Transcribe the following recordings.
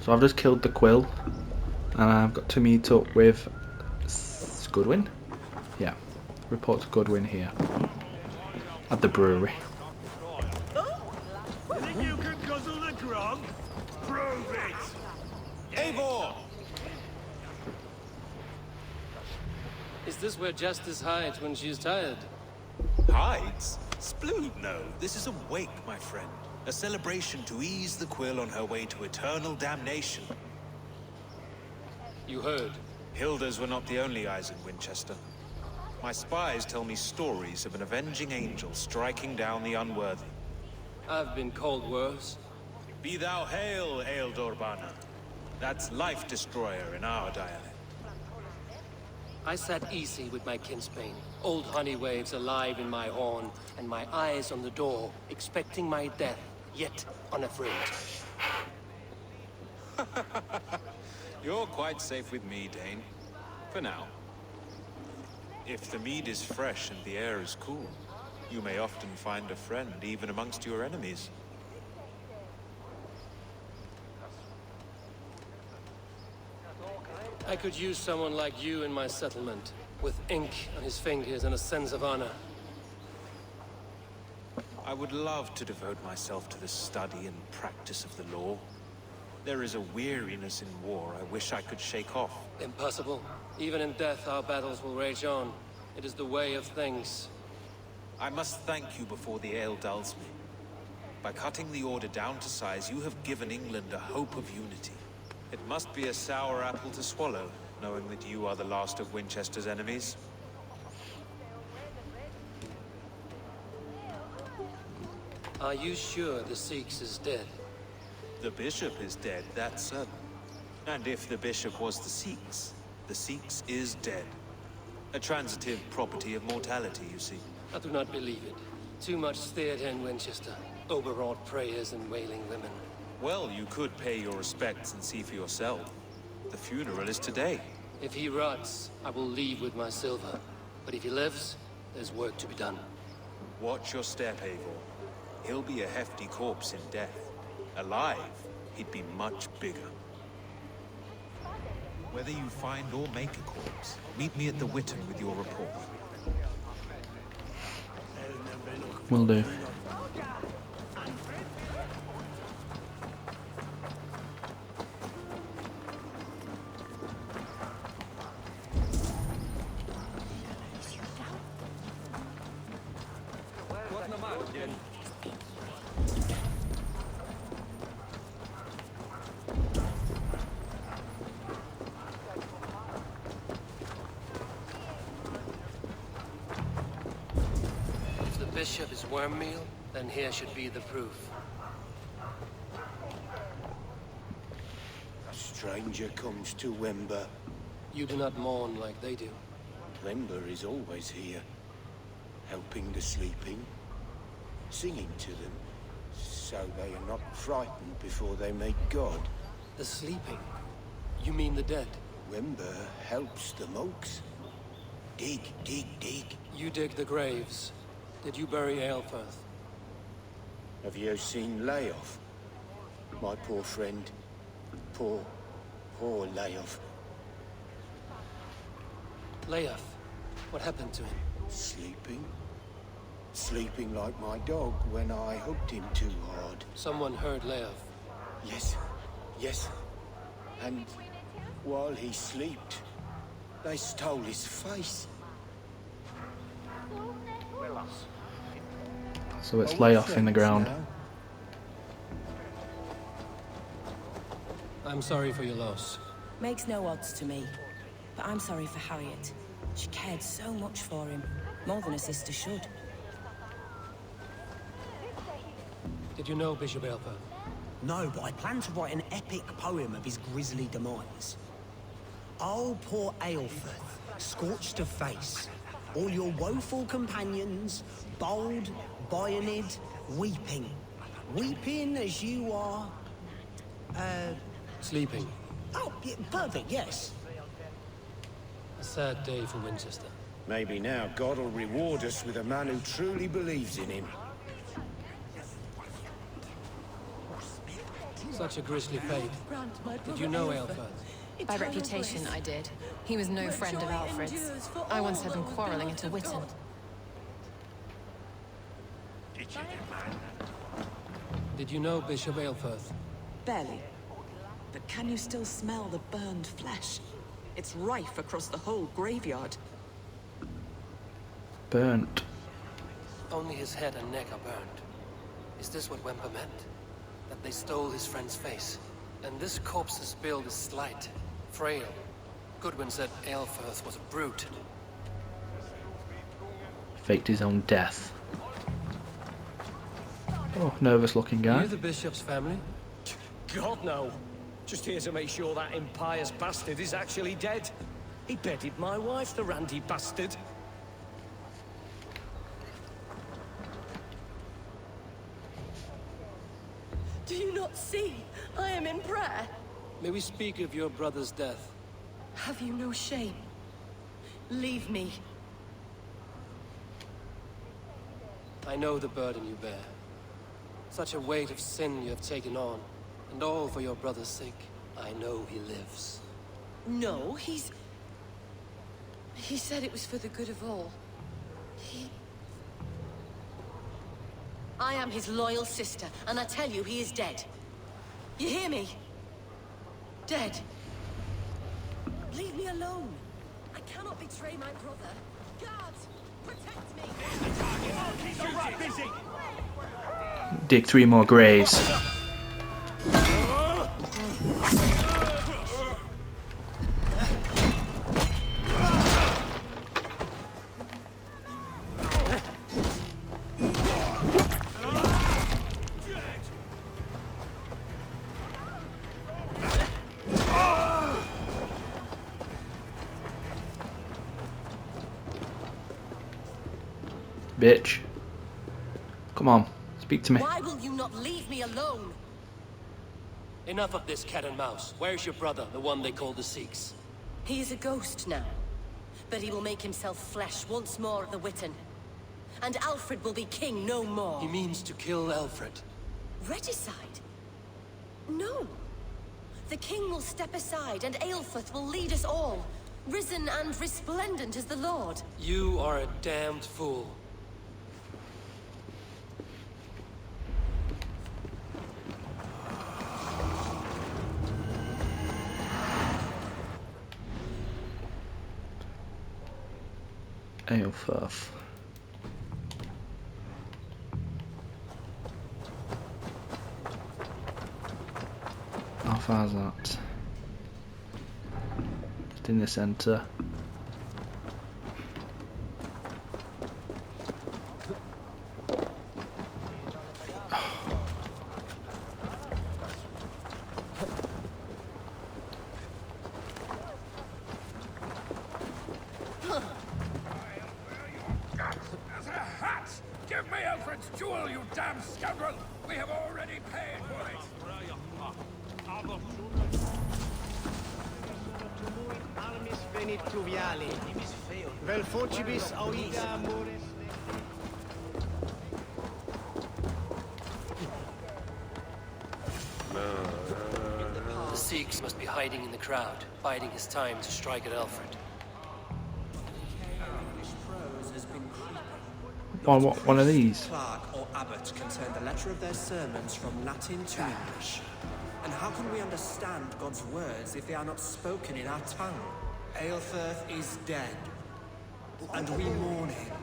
So I've just killed the Quill, and I've got to meet up with Goodwin. Yeah, report to Goodwin here at the brewery. Think you can guzzle the grog? Prove it! Eivor! Is this where Justice hides when she's tired? Hides? Splood, no. This is a wake, my friend. A celebration to ease the Quill on her way to eternal damnation. You heard. Hilda's were not the only eyes in Winchester. My spies tell me stories of an avenging angel striking down the unworthy. I've been called worse. Be thou hail, Ealdor Bana. That's Life Destroyer in our dialect. I sat easy with my kinsbane, old honey waves alive in my horn, and my eyes on the door, expecting my death, yet unafraid. You're quite safe with me, Dane. For now. If the mead is fresh and the air is cool, you may often find a friend even amongst your enemies. I could use someone like you in my settlement, with ink on his fingers and a sense of honor. I would love to devote myself to the study and practice of the law. There is a weariness in war I wish I could shake off. Impossible. Even in death, our battles will rage on. It is the way of things. I must thank you before the ale dulls me. By cutting the order down to size, you have given England a hope of unity. It must be a sour apple to swallow, knowing that you are the last of Winchester's enemies. Are you sure the Sikhs is dead? The bishop is dead, that's certain. And if the bishop was the Sikhs is dead. A transitive property of mortality, you see. I do not believe it. Too much theater in Winchester. Overwrought prayers and wailing women. Well, you could pay your respects and see for yourself. The funeral is today. If he rots, I will leave with my silver. But if he lives, there's work to be done. Watch your step, Eivor. He'll be a hefty corpse in death. Alive, he'd be much bigger. Whether you find or make a corpse, meet me at the Witten with your report. Will do. If the bishop is worm meal, then here should be the proof. A stranger comes to Wember. You do not mourn like they do. Wember is always here, helping the sleeping, singing to them, so they are not frightened before they meet God. The sleeping? You mean the dead? Wember helps the monks. Dig, dig, dig. You dig the graves. Did you bury Aelfirth? Have you seen Layoff? My poor friend. Poor Layoff. Leof, what happened to him? Sleeping? Sleeping like my dog when I hooked him too hard. Someone heard Leof. Yes. And while he slept, they stole his face. So it's layoff in the ground. Now. I'm sorry for your loss. Makes no odds to me. But I'm sorry for Harriet. She cared so much for him. More than a sister should. Did you know Bishop Aelfirth? No, but I plan to write an epic poem of his grisly demise. Oh, poor Aelfirth, scorched of face. All your woeful companions, bold, Bionid, weeping. Weeping as you are... Sleeping. Oh, yeah, perfect, yes. A sad day for Winchester. Maybe now God will reward us with a man who truly believes in him. Such a grisly fate. Did you know Aelfred? By reputation, I did. He was no friend of Alfred's. I once had them quarrelling at a Witten. Did you know Bishop Aelfred? Barely. But can you still smell the burned flesh? It's rife across the whole graveyard. Burnt. Only his head and neck are burned. Is this what Wemper meant? That they stole his friend's face? And this corpse's build is slight, frail. Goodwin said Aelfirth was a brute. Faked his own death. Oh, nervous looking Are guy. you the bishop's family? God, no. Just here to make sure that impious bastard is actually dead. He bedded my wife, the randy bastard. Do you not see? I am in prayer. May we speak of your brother's death? Have you no shame? Leave me. I know the burden you bear. Such a weight of sin you have taken on, and all for your brother's sake. I know he lives. No, He said it was for the good of all. I am his loyal sister, and I tell you, he is dead. You hear me? Dead. Leave me alone. I cannot betray my brother. Guards, protect me. Dig 3 more graves. Bitch. Come on, speak to me. Why will you not leave me alone? Enough of this cat and mouse. Where's your brother, the one they call the Sikhs? He is a ghost now. But he will make himself flesh once more at the Witten. And Alfred will be king no more. He means to kill Alfred. Regicide? No. The king will step aside and Aelfirth will lead us all. Risen and resplendent as the Lord. You are a damned fool. Aelfirth. How far is that? Just in the centre. As a hat! Give me Alfred's jewel, you damn scoundrel! We have already paid for it! Armis venit pluviali. Vel focibis auida amores. The Sikhs must be hiding in the crowd, biding his time to strike at Alfred. One of these. Clerk or abbot can turn the letter of their sermons from Latin to English. And how can we understand God's words if they are not spoken in our tongue? Aelfirth is dead, and we mourn him.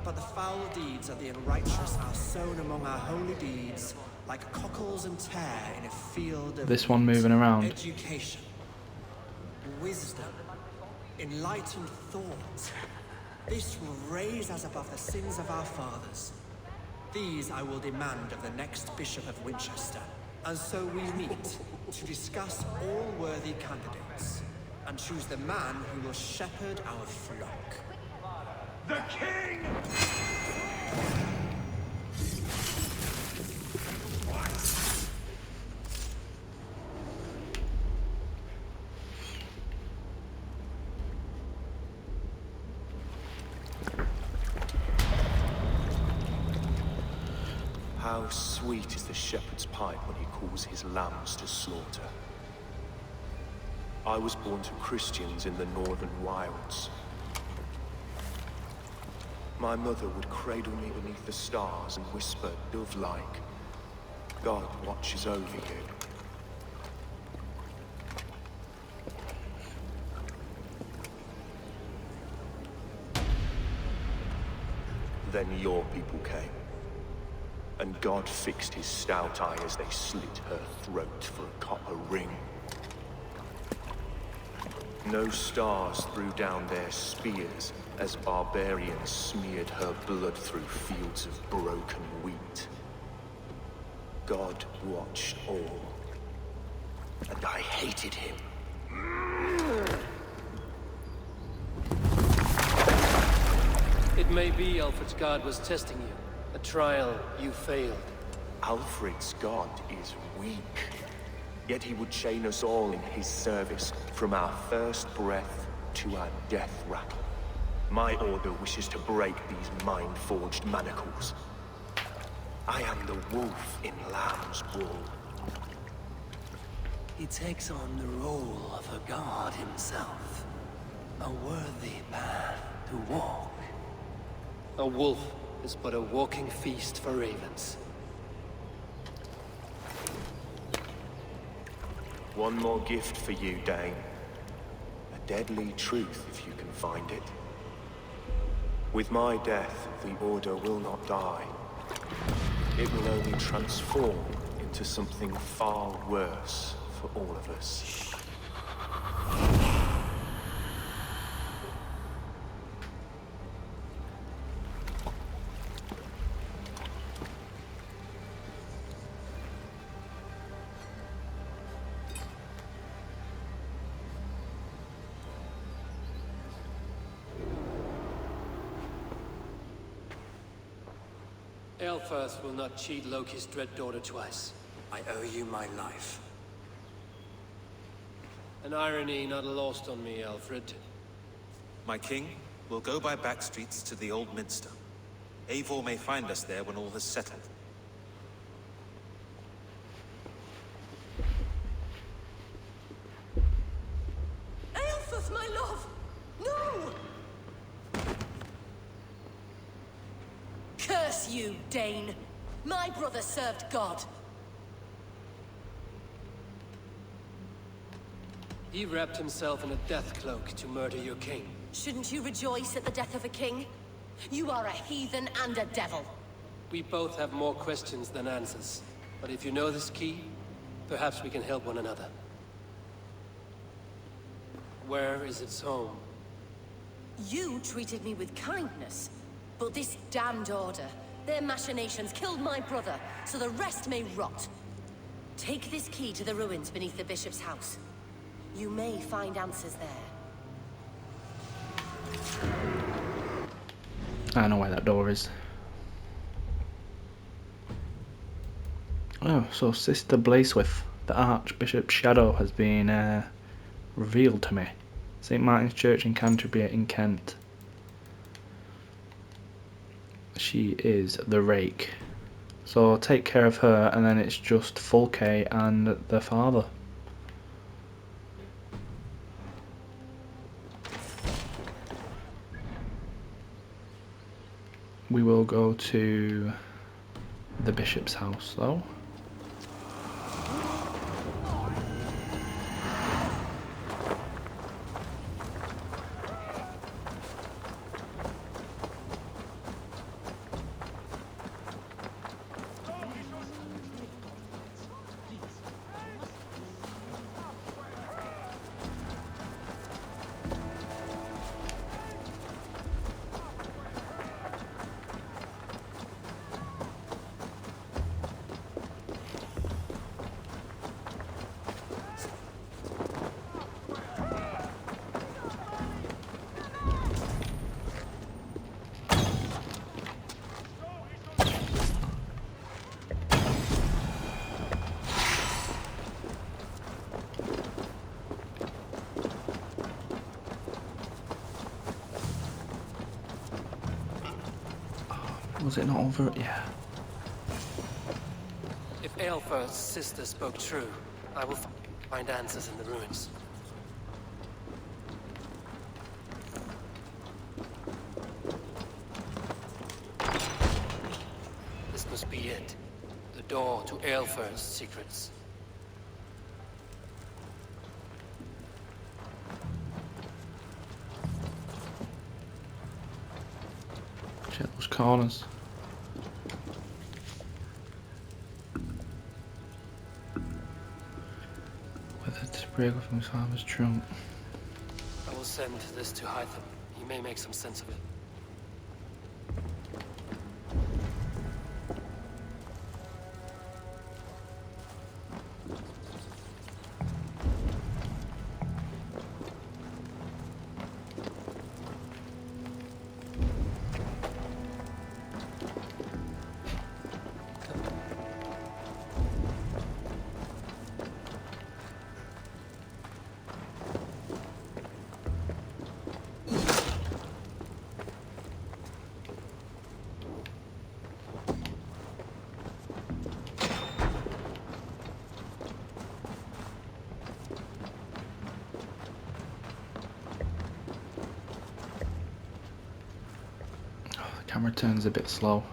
But the foul deeds of the unrighteous are sown among our holy deeds, like cockles and tare in a field of This one moving around. education, wisdom, enlightened thought. This will raise us above the sins of our fathers. These I will demand of the next Bishop of Winchester. And so we meet to discuss all worthy candidates and choose the man who will shepherd our flock. The king! How How sweet is the shepherd's pipe when he calls his lambs to slaughter. I was born to Christians in the northern wilds. My mother would cradle me beneath the stars and whisper, dove-like, God watches over you. Then your people came, and God fixed his stout eye as they slit her throat for a copper ring. No stars threw down their spears as barbarians smeared her blood through fields of broken wheat. God watched all, and I hated him. It may be Alfred's God was testing you. A trial you failed. Alfred's God is weak. Yet he would chain us all in his service, from our first breath to our death rattle. My order wishes to break these mind-forged manacles. I am the wolf in lamb's wool. He takes on the role of a god himself. A worthy path to walk. A wolf is but a walking feast for ravens. One more gift for you, Dane. A deadly truth, if you can find it. With my death, the Order will not die. It will only transform into something far worse for all of us. Aelfirth will not cheat Loki's dread daughter twice. I owe you my life. An irony not lost on me, Alfred. My king, we'll go by back streets to the Old Minster. Eivor may find us there when all has settled. Aelfirth, my love! No! Curse you, Dane! My brother served God. He wrapped himself in a death cloak to murder your king. Shouldn't you rejoice at the death of a king? You are a heathen and a devil. We both have more questions than answers. But if you know this key, perhaps we can help one another. Where is its home? You treated me with kindness, but this damned Order, their machinations killed my brother, so the rest may rot. Take this key to the ruins beneath the bishop's house. You may find answers there. I know where that door is. Oh, so Sister Blasewith, the Archbishop's shadow, has been revealed to me. St. Martin's Church in Canterbury in Kent. She is the rake. So take care of her, and then it's just Fulke and the father. We will go to the bishop's house though. Was it not over? Yeah. Aelfirth's sister spoke true, I will find answers in the ruins. This must be it. The door to Aelfirth's secrets. Check those corners. Whether to break from his father's trunk. I will send this to Hytham. He may make some sense of it. Camera turns a bit slow.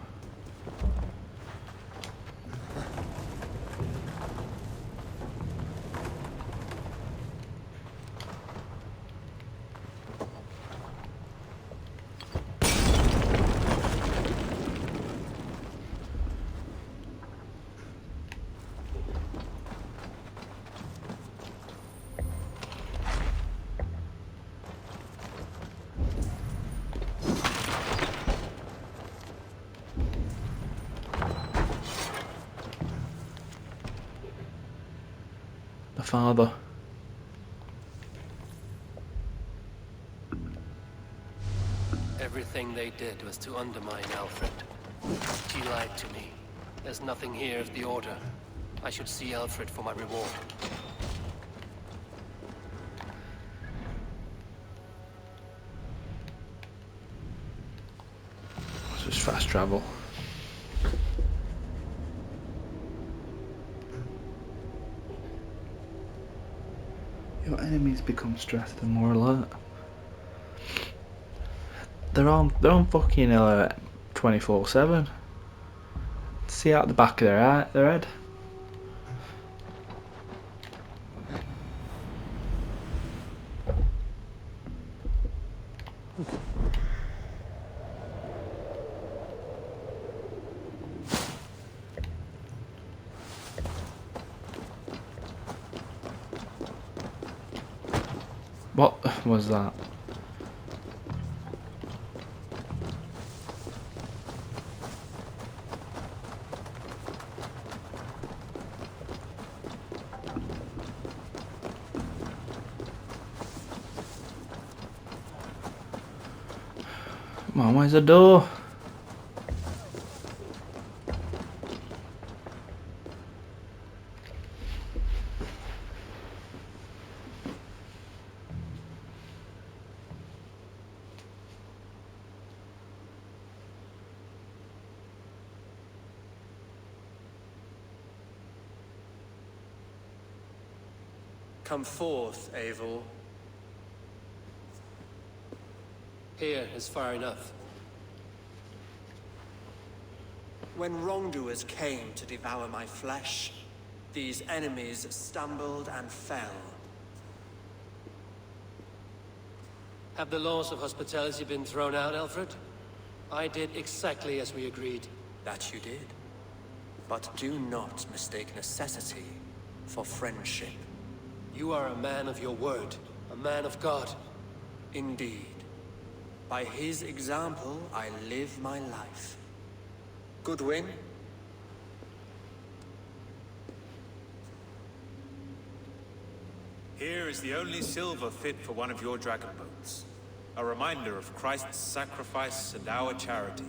The father. Everything they did was to undermine Alfred. She lied to me. There's nothing here of the Order. I should see Alfred for my reward. It's just fast travel. Your enemies become stressed and more alert. They're on fucking 24/7. See out the back of their head. What was that? Come on, where's the door? Come forth, Eivor. Here is far enough. When wrongdoers came to devour my flesh, these enemies stumbled and fell. Have the laws of hospitality been thrown out, Alfred? I did exactly as we agreed. That you did. But do not mistake necessity for friendship. You are a man of your word, a man of God. Indeed. By his example, I live my life. Goodwin? Here is the only silver fit for one of your dragon boats. A reminder of Christ's sacrifice and our charity.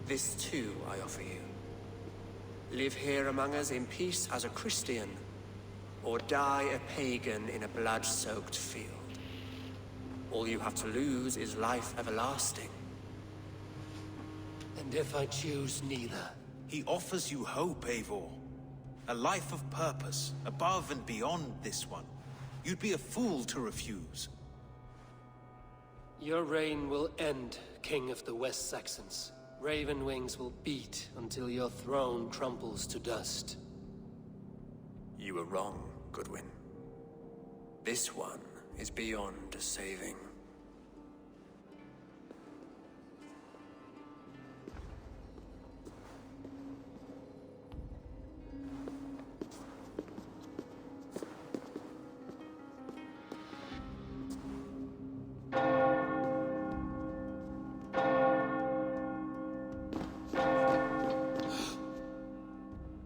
This too I offer you. Live here among us in peace as a Christian, or die a pagan in a blood-soaked field. All you have to lose is life everlasting. And if I choose neither? He offers you hope, Eivor. A life of purpose, above and beyond this one. You'd be a fool to refuse. Your reign will end, King of the West Saxons. Raven wings will beat until your throne crumples to dust. You were wrong, Goodwin. This one is beyond saving.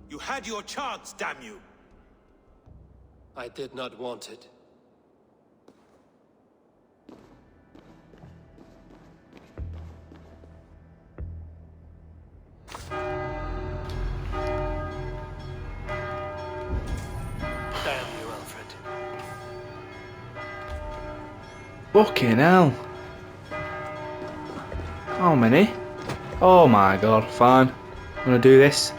You had your chance, damn you! I did not want it. Damn you, Alfred. Fucking hell. How many? Oh my god, fine. I'm gonna do this.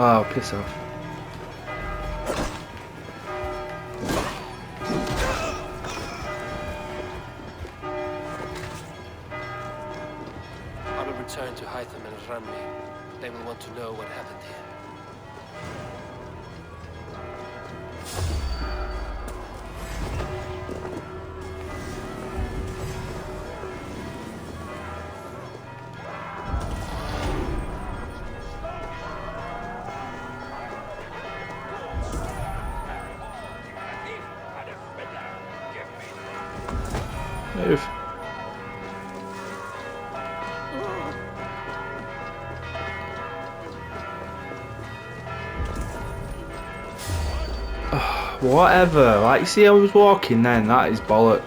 Oh, piss off. I will return to Hytham and Ranmi. They will want to know what happened here. Move. Whatever. Like, you see, I was walking then. That is bollocks.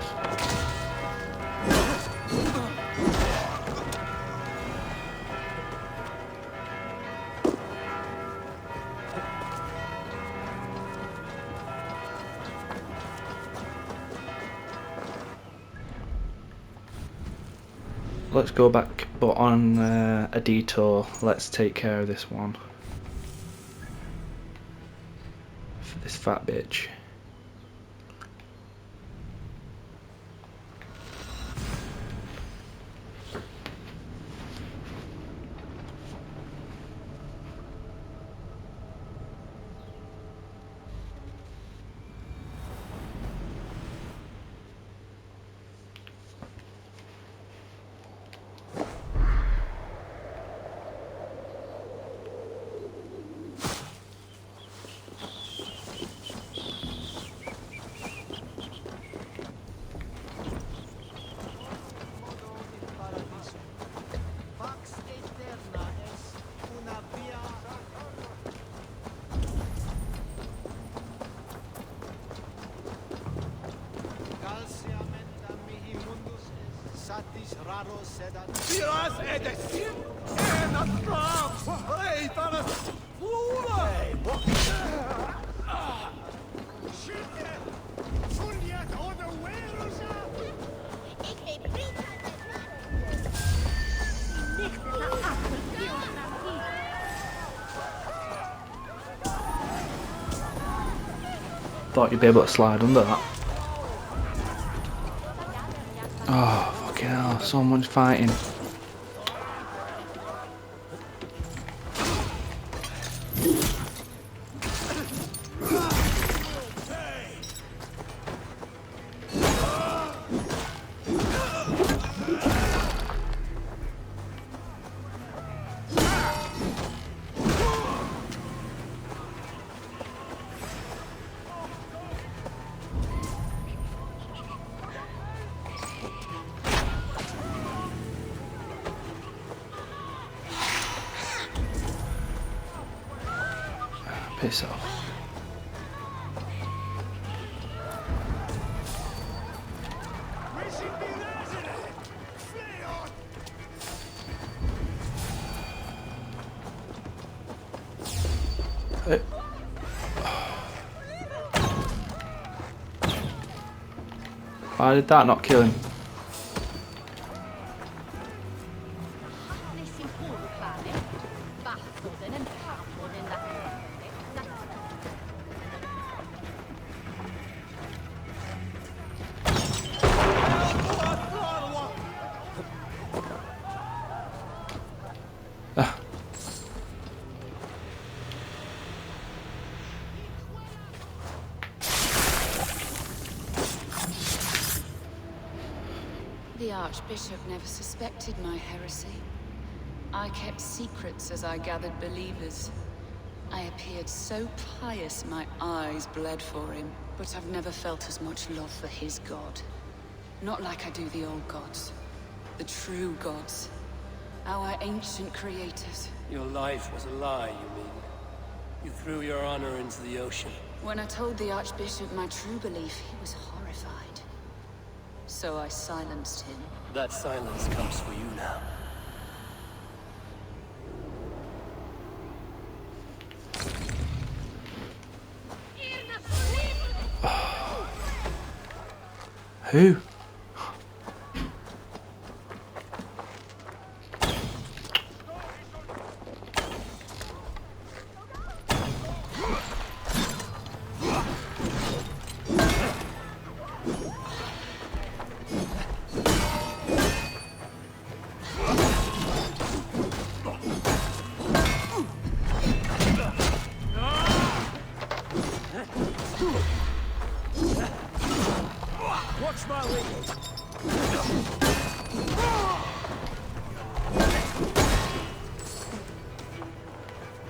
Let's go back, but on a detour. Let's take care of this one. For this fat bitch. Thought you'd be able to slide under that. Oh, fucking hell, so much fighting. Piss off. Why did that not kill him? The Archbishop never suspected my heresy. I kept secrets as I gathered believers. I appeared so pious my eyes bled for him, but I've never felt as much love for his god. Not like I do the old gods. The true gods. Our ancient creators. Your life was a lie, you mean? You threw your honor into the ocean. When I told the Archbishop my true belief, he was horrified. So I silenced him. That silence comes for you now. Who? Watch my wing!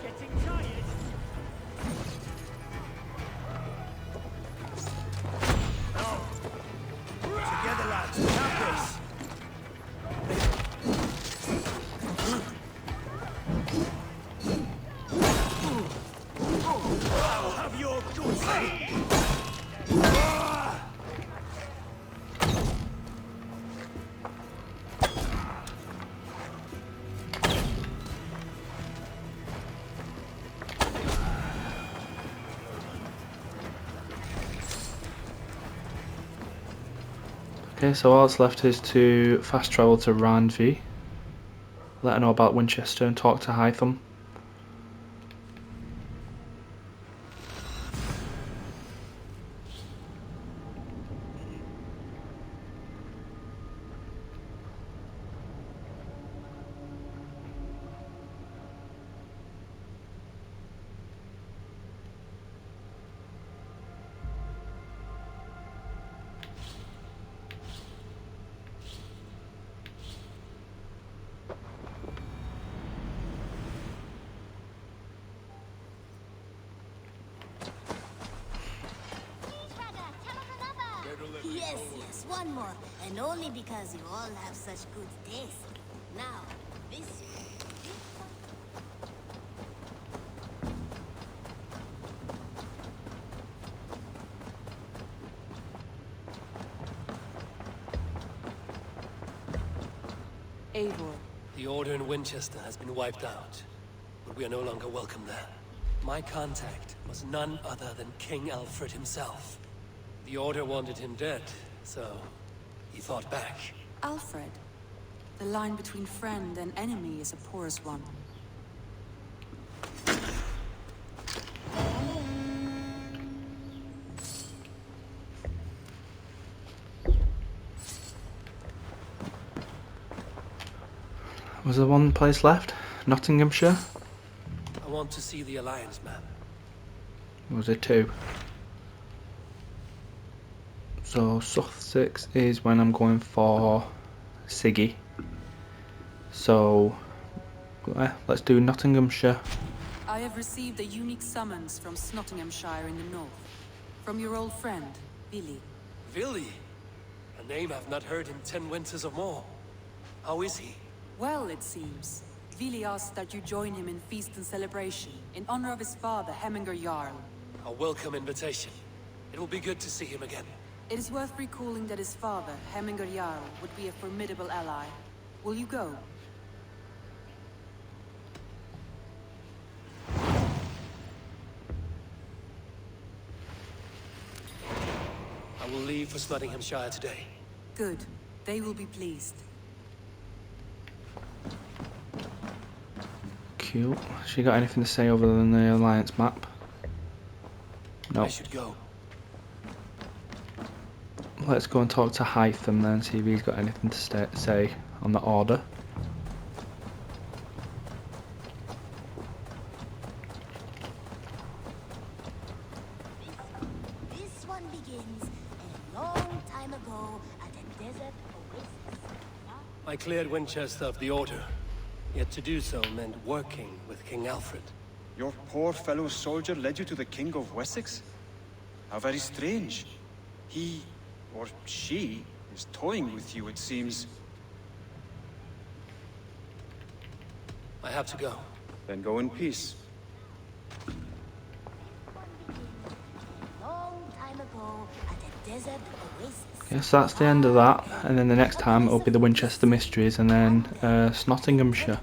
Getting tired? Together, lads, we have this. I'll have your goods. Okay, so all that's left is to fast travel to Randvi, let her know about Winchester and talk to Hytham. Yes, yes, one more. And only because you all have such good taste. Now, this... Eivor. The Order in Winchester has been wiped out, but we are no longer welcome there. My contact was none other than King Alfred himself. The Order wanted him dead, so he fought back. Alfred. The line between friend and enemy is a porous one. Was there one place left? Nottinghamshire? I want to see the Alliance map. Or was there two? So Sussex is when I'm going for Siggy. So let's do Nottinghamshire. I have received a unique summons from Nottinghamshire in the north. From your old friend, Billy. Billy? A name I've not heard in 10 winters or more. How is he? Well, it seems. Vili asked that you join him in feast and celebration, in honor of his father, Hemminger Jarl. A welcome invitation. It will be good to see him again. It is worth recalling that his father, Hemminger Jarl, would be a formidable ally. Will you go? I will leave for Nottinghamshire today. Good. They will be pleased. Cute. She got anything to say other than the Alliance map? No. I should go. Let's go and talk to Hytham then, see if he's got anything to say on the Order. This one begins a long time ago at a desert oasis. I cleared Winchester of the Order. Yet to do so meant working with King Alfred. Your poor fellow soldier led you to the King of Wessex? How very strange. He, or she, is toying with you, it seems. I have to go. Then go in peace. Long time ago at a desert oasis. Yes, that's the end of that, and then the next time it'll be the Winchester Mysteries and then Nottinghamshire.